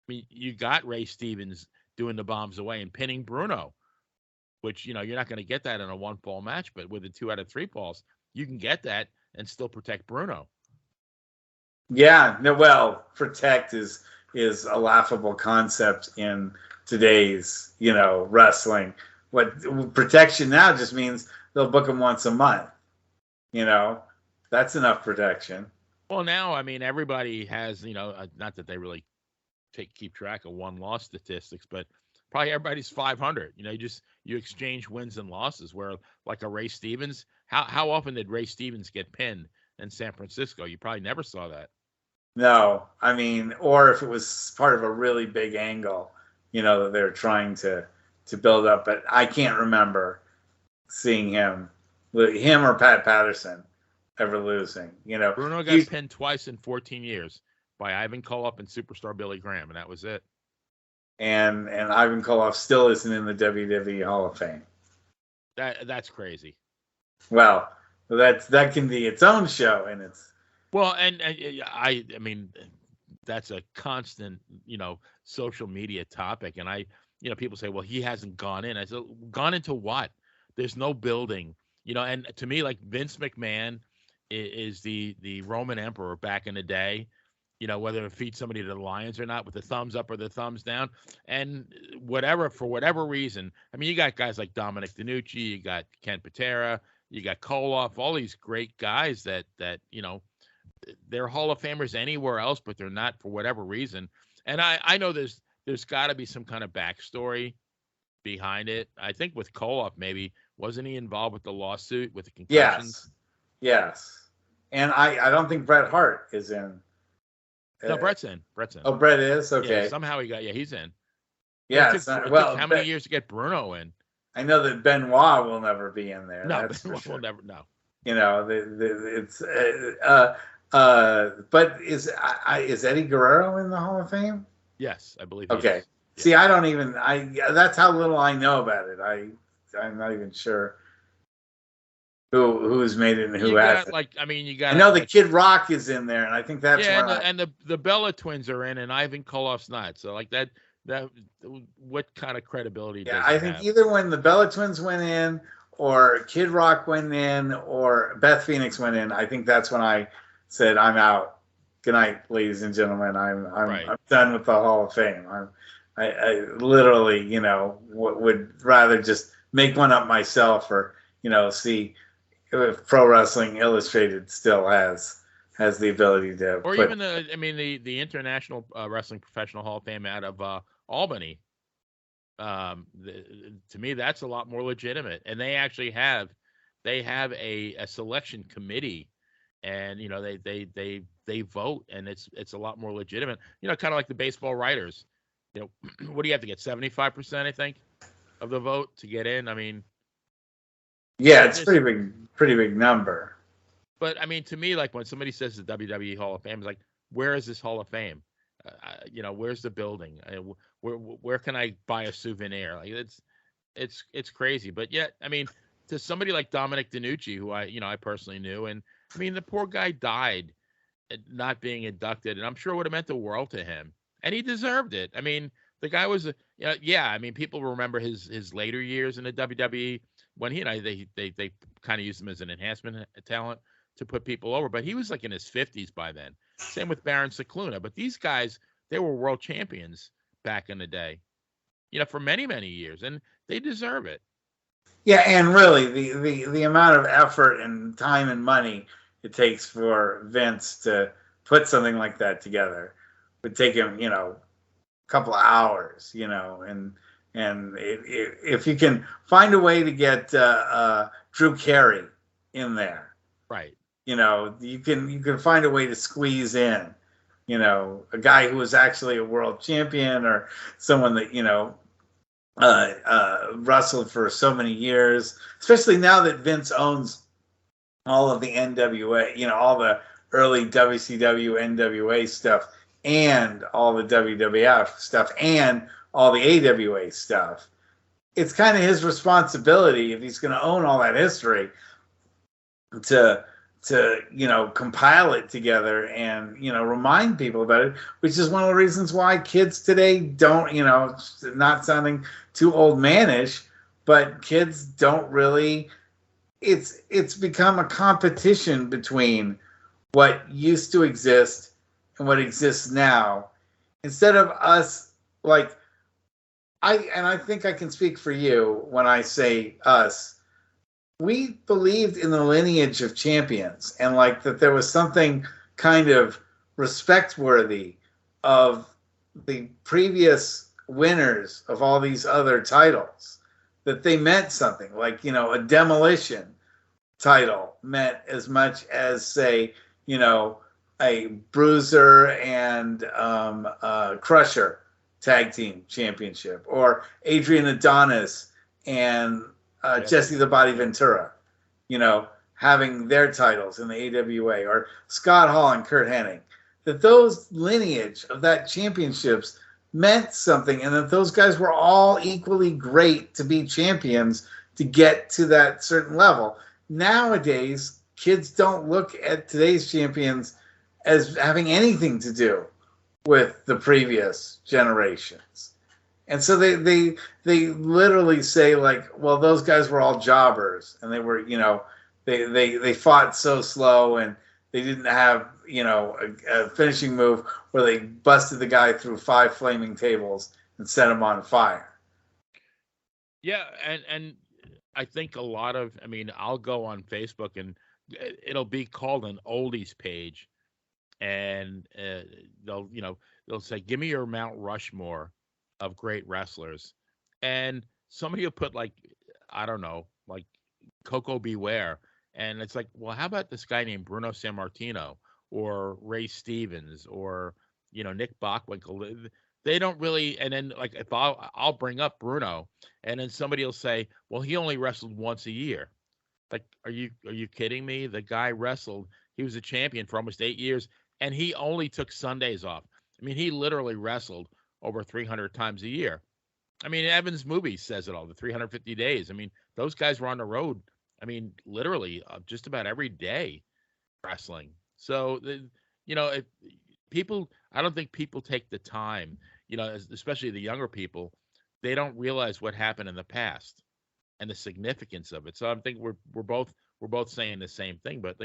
I mean, you got Ray Stevens doing the bombs away and pinning Bruno, which you're not going to get that in a 1 fall match, but with the 2 out of 3 falls, you can get that and still protect Bruno. Yeah, no, well, protect is a laughable concept in today's, wrestling. What protection now just means they'll book him once a month. That's enough protection. Well, now, I mean, everybody has, not that they really keep track of won-loss statistics, but probably everybody's 500. You exchange wins and losses. Where like a Ray Stevens, how often did Ray Stevens get pinned in San Francisco? You probably never saw that. No, I mean, or if it was part of a really big angle, that they're trying to build up. But I can't remember seeing him or Pat Patterson ever losing. Bruno got pinned twice in 14 years by Ivan Koloff and Superstar Billy Graham, and that was it. And Ivan Koloff still isn't in the WWE Hall of Fame. That's crazy. Well, that can be its own show, and it's and I mean that's a constant social media topic, and people say, well, he hasn't gone in. I said, gone into what? There's no building, and to me, like Vince McMahon is the Roman emperor back in the day. Whether it feeds somebody to the lions or not, with the thumbs up or the thumbs down, and for whatever reason. I mean, you got guys like Dominic DeNucci, you got Ken Patera, you got Koloff, all these great guys that they're Hall of Famers anywhere else, but they're not for whatever reason. And I know there's got to be some kind of backstory behind it. I think with Koloff, maybe wasn't he involved with the lawsuit with the concussions? Yes. And I don't think Bret Hart is in. No, Bret's in. Oh, Bret is? Okay. Yeah, somehow he's in. Yeah. It took how many years to get Bruno in? I know that Benoit will never be in there. No, Benoit will never. No. It's but is Eddie Guerrero in the Hall of Fame? Yes, I believe. Okay. Is. See, I don't even. That's how little I know about it. I'm not even sure who's made it and who hasn't. I know the Kid Rock is in there, and I think that's and the Bella twins are in, and Ivan Koloff's not. So like that what kind of credibility? Yeah, I think either when the Bella twins went in, or Kid Rock went in, or Beth Phoenix went in, I think that's when I said I'm out. Good night, ladies and gentlemen. I'm done with the Hall of Fame. I literally, would rather just make one up myself, or see if Pro Wrestling Illustrated still has the ability to. Or even the International Wrestling Professional Hall of Fame out of Albany. To me, that's a lot more legitimate, and they actually have a selection committee, and they vote, and it's a lot more legitimate. Kind of like the baseball writers. What do you have to get? 75%, I think, of the vote to get in. I mean, yeah, it's pretty big number. But I mean, to me, like when somebody says the WWE Hall of Fame, it's like, where is this Hall of Fame? Where's the building? Where can I buy a souvenir? Like it's crazy. But yet, I mean, to somebody like Dominic DeNucci, who I personally knew, and I mean, the poor guy died not being inducted, and I'm sure it would have meant the world to him, and he deserved it. I mean, the guy was, I mean, people remember his later years in the WWE when they kind of used him as an enhancement talent to put people over, but he was like in his 50s by then. Same with Baron Cicluna. But these guys, they were world champions back in the day, for many, many years, and they deserve it. Yeah, and really, the amount of effort and time and money it takes for Vince to put something like that together would take him, a couple of hours, and if you can find a way to get Drew Carey in there, right? You can find a way to squeeze in, a guy who was actually a world champion or someone that, wrestled for so many years, especially now that Vince owns all of the NWA, all the early WCW, NWA stuff, and all the WWF stuff, and all the AWA stuff. It's kind of his responsibility, if he's going to own all that history, to compile it together and remind people about it, which is one of the reasons why kids today don't, not sounding too old manish, but kids don't really. It's become a competition between what used to exist and what exists now, instead of us, like, I think I can speak for you when I say us. We believed in the lineage of champions, and like that there was something kind of respect worthy of the previous winners of all these other titles, that they meant something. Like, a demolition title meant as much as, say, a Bruiser and Crusher tag team championship, or Adrian Adonis and Jesse the Body Ventura, having their titles in the AWA, or Scott Hall and Kurt Hennig, that those lineage of that championships meant something, and that those guys were all equally great to be champions to get to that certain level. Nowadays, kids don't look at today's champions as having anything to do with the previous generations. And so they literally say, like, well, those guys were all jobbers, and they were, they fought so slow, and they didn't have, a finishing move where they busted the guy through 5 flaming tables and set him on fire. Yeah, and I think a lot of, I'll go on Facebook and it'll be called an oldies page, and they'll say, give me your Mount Rushmore of great wrestlers, and somebody will put, like, I don't know, like Coco Beware, and it's like, well, how about this guy named Bruno Sammartino, or Ray Stevens, or Nick Bockwinkel? They don't really. And then, like, if I'll bring up Bruno, and then somebody will say, well, he only wrestled once a year. Like, are you kidding me? The guy wrestled. He was a champion for almost 8 years, and he only took Sundays off. He literally wrestled over 300 times a year. Evans' movie says it all, the 350 days. Those guys were on the road. Literally just about every day wrestling. So, if people, I don't think people take the time, especially the younger people, they don't realize what happened in the past and the significance of it. So I think we're both saying the same thing, but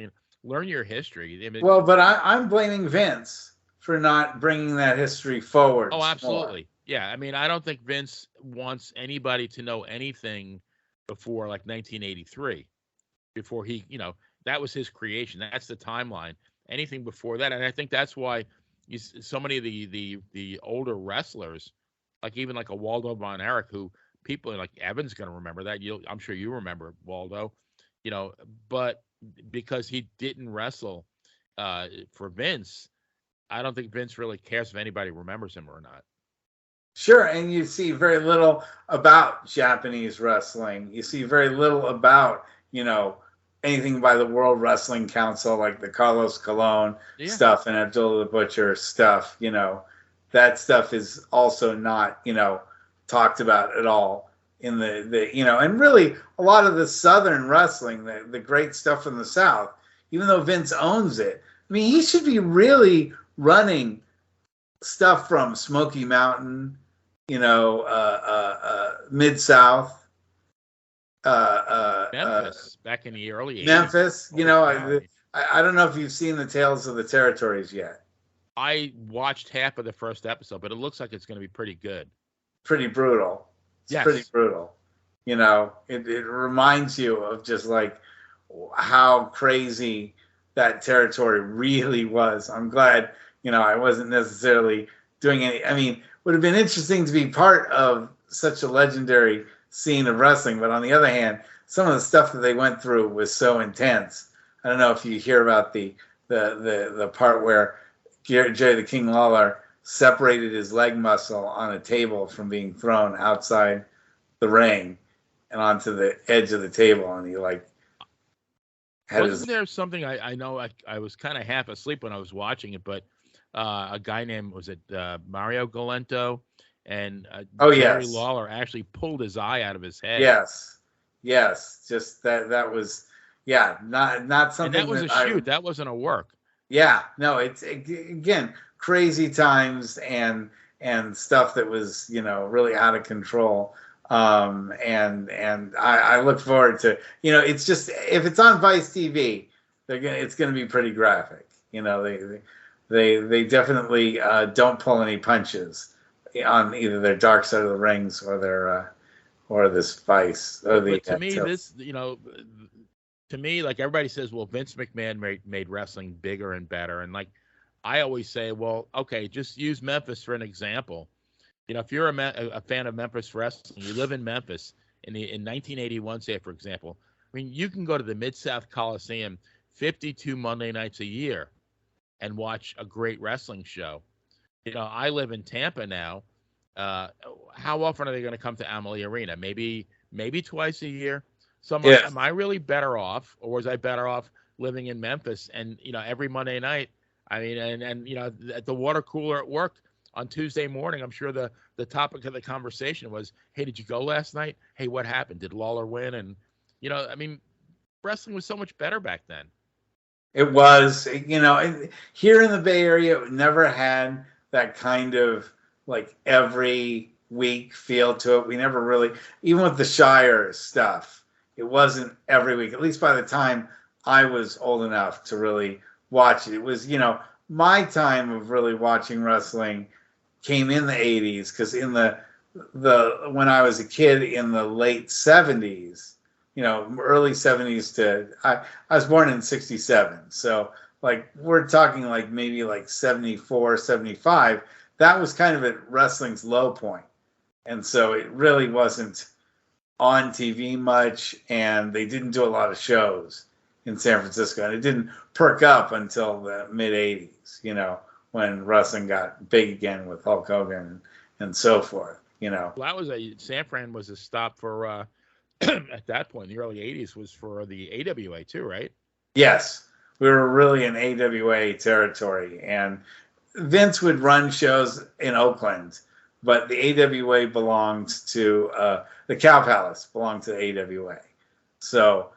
learn your history. Well, but I'm blaming Vince for not bringing that history forward. Oh, absolutely. More. Yeah. I don't think Vince wants anybody to know anything before, like, 1983, before he, that was his creation. That's the timeline. Anything before that. And I think that's why so many of the older wrestlers, like even like a Waldo Von Erich, who people like Evan's going to remember that. I'm sure you remember Waldo, but because he didn't wrestle for Vince, I don't think Vince really cares if anybody remembers him or not. Sure, and you see very little about Japanese wrestling. You see very little about, anything by the World Wrestling Council, like the Carlos Colon stuff and Abdullah the Butcher stuff. That stuff is also not, talked about at all in the and really a lot of the Southern wrestling, the great stuff from the South, even though Vince owns it. He should be really running stuff from Smoky Mountain, Mid-South, Memphis, back in the early 80s. Memphis, I don't know if you've seen the Tales of the Territories yet. I watched half of the first episode, but it looks like it's going to be pretty good. Pretty brutal. It's pretty brutal. It reminds you of just like how crazy that territory really was. I'm glad, I wasn't necessarily doing any. Would have been interesting to be part of such a legendary scene of wrestling, but on the other hand, some of the stuff that they went through was so intense. I don't know if you hear about the part where Jerry the King Lawler separated his leg muscle on a table from being thrown outside the ring and onto the edge of the table, and he like had Wasn't there something I know I was kind of half asleep when I was watching it, but a guy named, was it Mario Galento, and Jerry yes, Lawler actually pulled his eye out of his head. yes, just that was not something, and that was a shoot. That wasn't a work. Yeah, no, it's again crazy times and stuff that was really out of control. And I look forward to it's just, if it's on Vice TV, it's gonna be pretty graphic. They definitely don't pull any punches on either their Dark Side of the Rings or their or this Vice or the. But to me, this to me, like everybody says, well, Vince McMahon made wrestling bigger and better. And like I always say, well, okay, just use Memphis for an example. If you're a fan of Memphis wrestling, you live in Memphis in 1981, say, for example, I mean, you can go to the Mid-South Coliseum 52 Monday nights a year and watch a great wrestling show. I live in Tampa now. How often are they going to come to Amalie Arena? Maybe twice a year. So am I really better off, or was I better off living in Memphis? And every Monday night, I mean, and at the water cooler at work on Tuesday morning, I'm sure the topic of the conversation was, "Hey, did you go last night? Hey, what happened? Did Lawler win?" And I mean, wrestling was so much better back then. It was, here in the Bay Area, it never had that kind of like every week feel to it. We never really, even with the Shire stuff, it wasn't every week, at least by the time I was old enough to really watch it. It was, my time of really watching wrestling came in the 80s, because in the when I was a kid in the late 70s, early 70s to, I was born in 67. So like, we're talking like maybe like 74, 75. That was kind of at wrestling's low point. And so it really wasn't on TV much, and they didn't do a lot of shows in San Francisco, and it didn't perk up until the mid 80s, when wrestling got big again with Hulk Hogan and so forth. Well, that was San Fran was a stop for at that point in the early 80s was for the AWA too, right? Yes, we were really in AWA territory, and Vince would run shows in Oakland, but the AWA belonged to the Cow Palace belonged to the AWA. So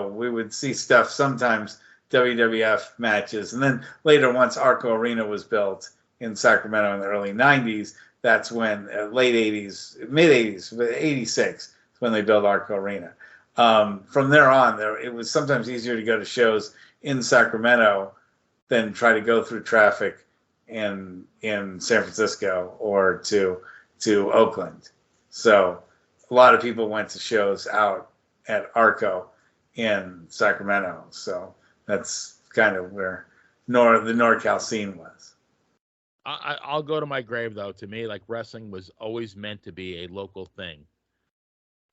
we would see stuff, sometimes WWF matches, and then later, once Arco Arena was built in Sacramento in the early 90s, that's when late 80s, mid 80s, 86 is when they built Arco Arena. From there on, it was sometimes easier to go to shows in Sacramento than try to go through traffic in San Francisco or to Oakland. So a lot of people went to shows out at Arco in Sacramento. So that's kind of where the NorCal scene was. I'll go to my grave, though. To me, like, wrestling was always meant to be a local thing.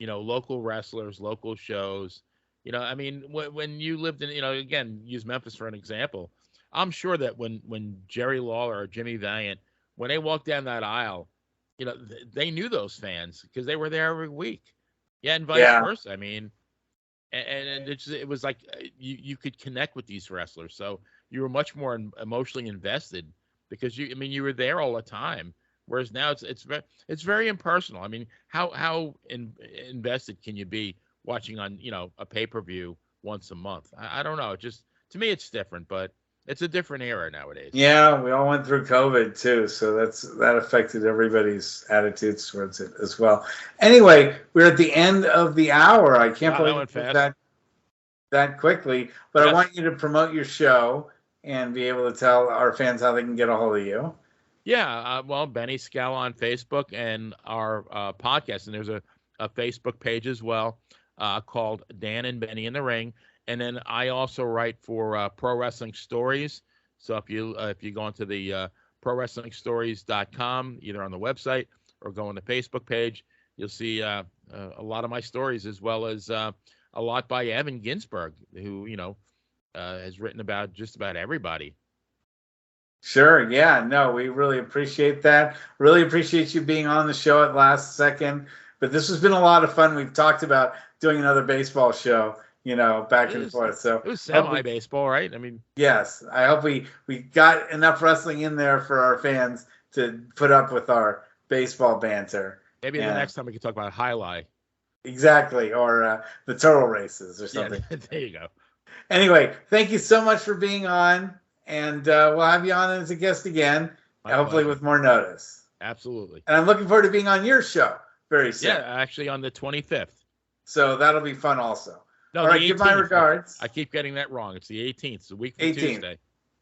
Local wrestlers, local shows. I mean, when you lived in, again, use Memphis for an example. I'm sure that when Jerry Lawler or Jimmy Valiant, when they walked down that aisle, they knew those fans because they were there every week. Yeah, and vice versa. I mean, and it was like you could connect with these wrestlers, so you were much more emotionally invested because you were there all the time. Whereas now it's very impersonal. I mean, how invested can you be watching on a pay-per-view once a month? I don't know. Just to me, it's different, but it's a different era nowadays. Yeah, we all went through COVID too, so that affected everybody's attitudes towards it as well. Anyway, we're at the end of the hour. I can't believe it went that quickly, but I want you to promote your show and be able to tell our fans how they can get a hold of you. Yeah, well, Benny Scala on Facebook and our podcast, and there's a Facebook page as well called Dan and Benny in the Ring. And then I also write for Pro Wrestling Stories. So if you go onto the ProWrestlingStories.com, either on the website or go on the Facebook page, you'll see a lot of my stories, as well as a lot by Evan Ginsberg, who has written about just about everybody. Sure. Yeah. No, we really appreciate that. Really appreciate you being on the show at last second. But this has been a lot of fun. We've talked about doing another baseball show, back and forth. So It was hope we, semi-baseball, right? I mean, yes, I hope we got enough wrestling in there for our fans to put up with our baseball banter. maybe the next time we can talk about highlight. Exactly, or the turtle races or something. Yeah, there you go. Anyway, thank you so much for being on, and we'll have you on as a guest again, hopefully with more notice. Absolutely. And I'm looking forward to being on your show very soon. Yeah, actually on the 25th. So that'll be fun also. No, all right, 18th. Give my regards. I keep getting that wrong. It's the 18th. It's a week from 18th. Tuesday.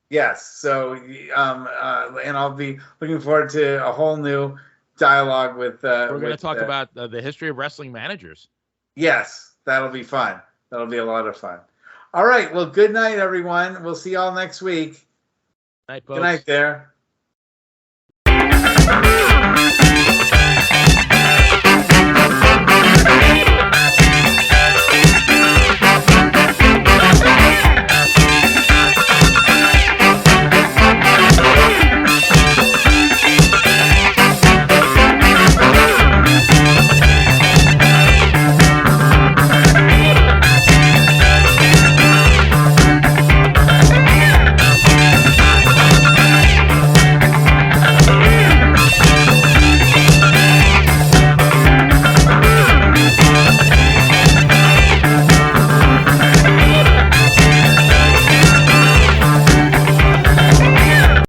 Yes. So, and I'll be looking forward to a whole new dialogue with. We're going to talk about the history of wrestling managers. Yes, that'll be fun. That'll be a lot of fun. All right. Well, good night, everyone. We'll see y'all next week. Night, folks. Good night there.